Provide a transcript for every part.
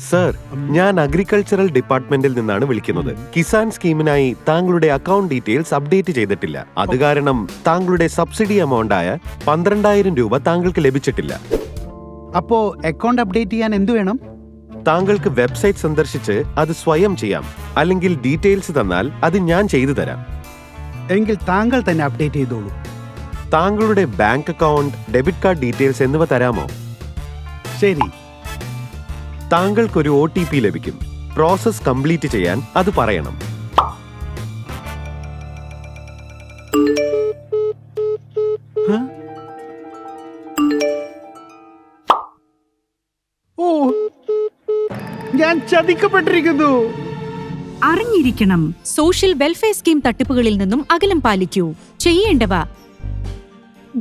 Sir, ഞാൻ agricultural ഡിപ്പാർട്ട്മെന്റിൽ നിന്നാണ് വിളിക്കുന്നത്. കിസാൻ സ്കീമിനായി താങ്കളുടെ അക്കൗണ്ട് ഡീറ്റെയിൽസ് അപ്ഡേറ്റ് ചെയ്തിട്ടില്ല. അത് കാരണം താങ്കളുടെ സബ്സിഡി എമൗണ്ടായ 12,000 രൂപ താങ്കൾക്ക് ലഭിച്ചിട്ടില്ല. അപ്പോ അക്കൗണ്ട് അപ്ഡേറ്റ് ചെയ്യാൻ എന്തു വേണം? താങ്കൾക്ക് വെബ്സൈറ്റ് സന്ദർശിച്ച് അത് സ്വയം ചെയ്യാം. അല്ലെങ്കിൽ ഡീറ്റെയിൽസ് തന്നാൽ അത് ഞാൻ ചെയ്തു തരാം. എങ്കിൽ താങ്കൾ തന്നെ അപ്ഡേറ്റ് ചെയ്തോളൂ. താങ്കളുടെ bank account, debit card details എന്നിവ തരാമോ? ശരി. താങ്കൾക്കൊരു OTP ലഭിക്കും. പ്രോസസ് കംപ്ലീറ്റ് ചെയ്യാൻ അത് പറയണം. ഓ, ഞാൻ ചതിക്കപ്പെട്ടിരിക്കുന്നു. അറിഞ്ഞിരിക്കണം, സോഷ്യൽ വെൽഫെയർ സ്കീം തട്ടിപ്പുകളിൽ നിന്നും അകലം പാലിക്കൂ. ചെയ്യേണ്ടവ: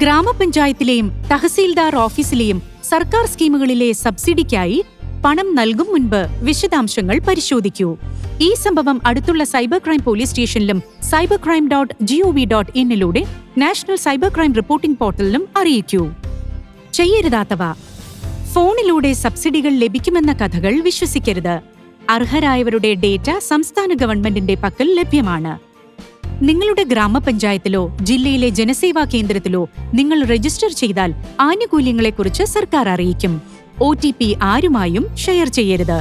ഗ്രാമപഞ്ചായത്തിലെയും തഹസീൽദാർ ഓഫീസിലെയും സർക്കാർ സ്കീമുകളിലെ സബ്സിഡിക്കായി പണം നൽകും മുൻപ് വിശദാംശങ്ങൾ പരിശോധിക്കൂ. ഈ സംഭവം അടുത്തുള്ള സൈബർ ക്രൈം പോലീസ് സ്റ്റേഷനിലും cybercrime.gov.in national cyber crime reporting പോർട്ടലിലും അറിയിക്കൂ. ചെയ്യരുതാത്തവ: ഫോണിലൂടെ സബ്സിഡികൾ ലഭിക്കുമെന്ന കഥകൾ വിശ്വസിക്കരുത്. അർഹരായവരുടെ ഡേറ്റ സംസ്ഥാന ഗവൺമെന്റിന്റെ പക്കൽ ലഭ്യമാണ്. നിങ്ങളുടെ ഗ്രാമപഞ്ചായത്തിലോ ജില്ലയിലെ ജനസേവാ കേന്ദ്രത്തിലോ നിങ്ങൾ രജിസ്റ്റർ ചെയ്താൽ ആനുകൂല്യങ്ങളെക്കുറിച്ച് സർക്കാർ അറിയിക്കും. OTP ആരുമായും ഷെയർ ചെയ്യരുത്.